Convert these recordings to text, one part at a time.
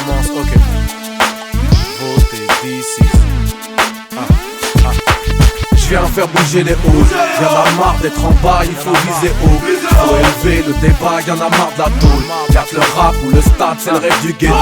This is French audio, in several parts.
Performance, ok. Votez d'ici. Je viens faire bouger les hauts. Y'en a marre d'être en bas, il faut viser haut. Faut élever le débat, y'en a marre de la tôle. Y'a que le rap ou le stade, c'est le rêve du ghetto.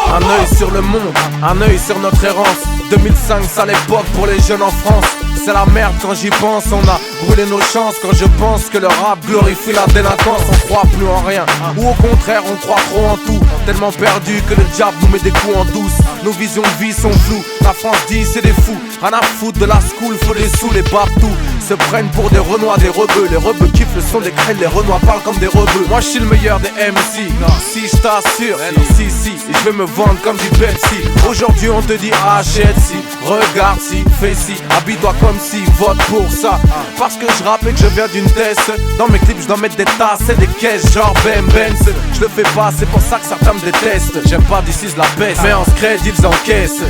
Un œil sur le monde, un œil sur notre errance. 2005, c'est l'époque pour les jeunes en France. C'est la merde quand j'y pense, on a brûlé nos chances. Quand je pense que le rap glorifie la délinquance, on croit plus en rien, ou au contraire on croit trop en tout. Tellement perdu que le diable nous met des coups en douce. Nos visions de vie sont floues, la France dit c'est des fous. Rien à foutre de la school, faut des sous, les partout se prennent pour des renois, des rebeux. Les rebeux kiffent le son des crênes, les renois parlent comme des rebeux. Moi je suis le meilleur des MC, si je t'assure, si, et je vais me vendre comme du Pepsi. Aujourd'hui on te dit achète si, regarde si, fais si, habille-toi comme si, vote pour ça. Parce que je rappe et que je viens d'une test. Dans mes clips je dois mettre des tasses et des caisses genre Ben Benz. Je le fais pas, c'est pour ça que certains me détestent. J'aime pas d'ici la peste, mais en scred ils encaissent.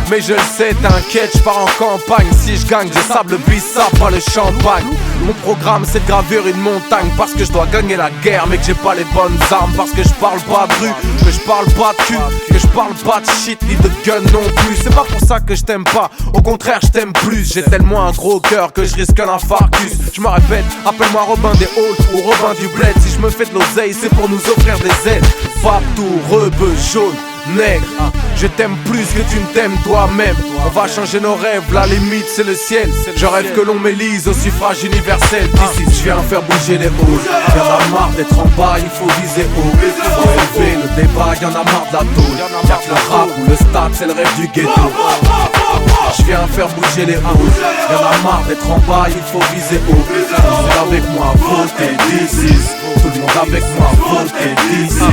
Mais je le sais, t'inquiète, je pars en campagne. Si je gagne, je sable bissap, pas le champagne. Mon programme c'est de gravir une montagne. Parce que je dois gagner la guerre, mais que j'ai pas les bonnes armes. Parce que je parle pas de rue, que je parle pas de cul, que je parle pas de shit ni de gun non plus. C'est pas pour ça que je t'aime pas, au contraire je t'aime plus. J'ai tellement un gros cœur que je risque un infarctus. Je me répète, appelle-moi Robin des Halls ou Robin du Bled. Si je me fais de l'oseille, c'est pour nous offrir des aides. Paptou, rebeu, jaune, nègre. Je t'aime plus que tu ne t'aimes toi-même. On va changer nos rêves, la limite c'est le ciel. Je rêve que l'on m'élise au suffrage universel. D'ici je viens faire bouger les hauts. Y'en a marre d'être en bas, il faut viser haut. Faut élever le débat, y'en a marre de la tôle. Y'a que le rap ou le stade, c'est le rêve du ghetto. Je viens faire bouger les hauts. Y'en a marre d'être en bas, il faut viser haut. Tout le monde avec moi, votez d'ici. Tout le monde avec moi, votez d'ici.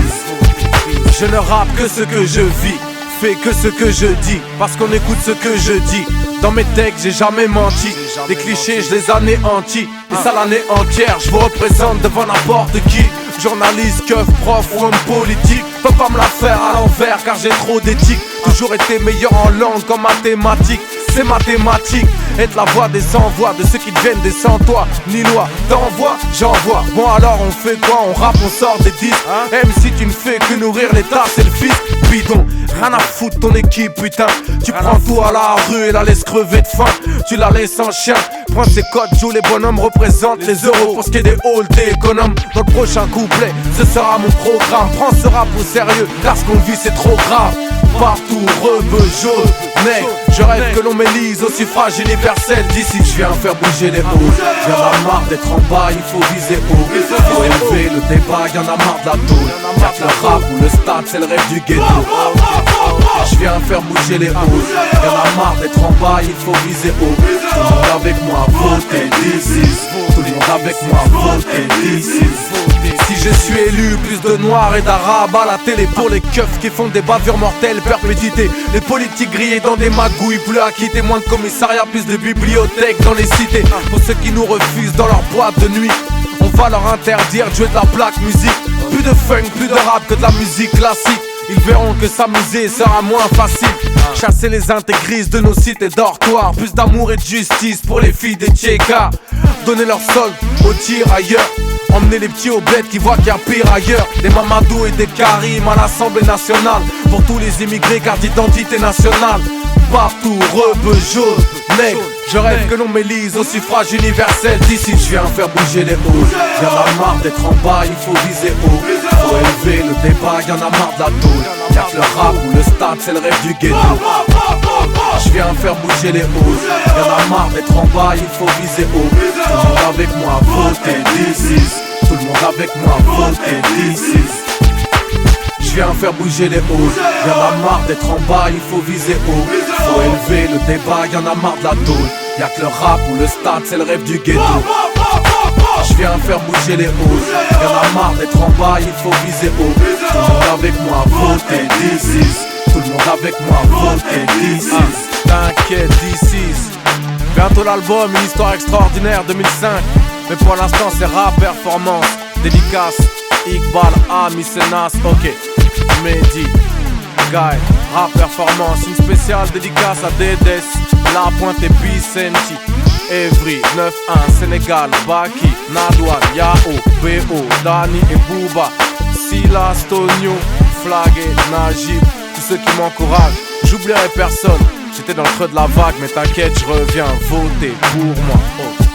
Je ne rappe que ce que je vis, fais que ce que je dis, parce qu'on écoute ce que je dis. Dans mes textes j'ai jamais menti, des clichés je les anéantis. Et ça l'année entière, je vous représente devant n'importe qui. Journaliste, keuf, prof ou homme politique, peux pas me la faire à l'envers car j'ai trop d'éthique. Toujours été meilleur en langue qu'en mathématiques. C'est mathématique, être la voix des sans-voix, de ceux qui deviennent des sans-toi, ni loi. T'envoies, j'envoie. Bon alors on fait quoi? On rappe, on sort des disques. Même si tu ne fais que nourrir l'État, c'est le fils bidon. Rien à foutre ton équipe, putain. Tu prends tout à la rue et la laisses crever de faim. Tu la laisses en chien. Prends ses codes, joue les bonhommes, représentent les euros. Pour ce qui est des halls, t'es économe. Dans le prochain couplet, ce sera mon programme. Prends ce rap au sérieux, car ce qu'on vit c'est trop grave. Partout, rebeu, jaune, nègre. Je rêve que l'on m'élise au suffrage universel. D'ici je viens faire bouger les hauts. Y'en a marre d'être en bas, il faut viser haut. Faut élever le débat, y'en a marre de la tôle. Y'a que le rap ou le stade, c'est le rêve du ghetto. Je viens faire bouger les hauts. Y'en a marre d'être en bas, il faut viser haut. Tout le monde avec moi, votez d'ici. Tout le monde avec moi, votez d'ici. Si je suis élu, plus de noirs et d'arabes à la télé. Pour les keufs qui font des bavures mortelles, perpétuité. Les politiques grillés dans des magouilles, plus à quitter. Moins de commissariats, plus de bibliothèques dans les cités. Pour ceux qui nous refusent dans leur boîte de nuit, on va leur interdire de jouer de la black music. Plus de funk, plus de rap que de la musique classique. Ils verront que s'amuser sera moins facile. Chasser les intégristes de nos cités dortoirs. Plus d'amour et de justice pour les filles des Tchékas. Donner leur solde au tir ailleurs. Emmener les petits au bled qui voient qu'il y a pire ailleurs. Des Mamadou et des Karim à l'Assemblée nationale. Pour tous les immigrés, carte d'identité nationale. Partout, rebeu, jaune, nègre. Je rêve que l'on m'élise au suffrage universel. D'ici je viens faire bouger les hauts. Y'en a marre d'être en bas, il faut viser haut. Faut élever le débat, y'en a marre de la tôle. Y'a que le rap ou le stade, c'est le rêve du ghetto. Je viens faire bouger les hauts. Y'en a marre d'être en bas, il faut viser haut. Tout le monde avec moi, votez d'ici. Tout le monde avec moi, votez d'ici. Je viens faire bouger les hauts. Y'en a marre d'être en bas, il faut viser haut. Faut élever le débat, y'en a marre de la tôle. Y'a que le rap ou le stade, c'est le rêve du ghetto. Je viens faire bouger les hauts. Y'en a marre d'être en bas, il faut viser haut. Tout le monde avec moi, votez d'ici. Tout le monde avec moi, votez d'ici. T'inquiète, d'ici. Bientôt l'album, une histoire extraordinaire 2005. Mais pour l'instant c'est rap performance. Dédicace, Iqbal, Ami, Senas, ok. Mehdi, Guy, rap performance. Une spéciale dédicace à Dedes, La Pointe et Bicenti. Evry, 9-1, Sénégal, Baki, Nadouane, Yao, B.O, Dani et Bouba. Silas, Tonio, Flag et Najib, tous ceux qui m'encouragent. J'oublierai personne, j'étais dans le creux de la vague, mais t'inquiète, je reviens voter pour moi.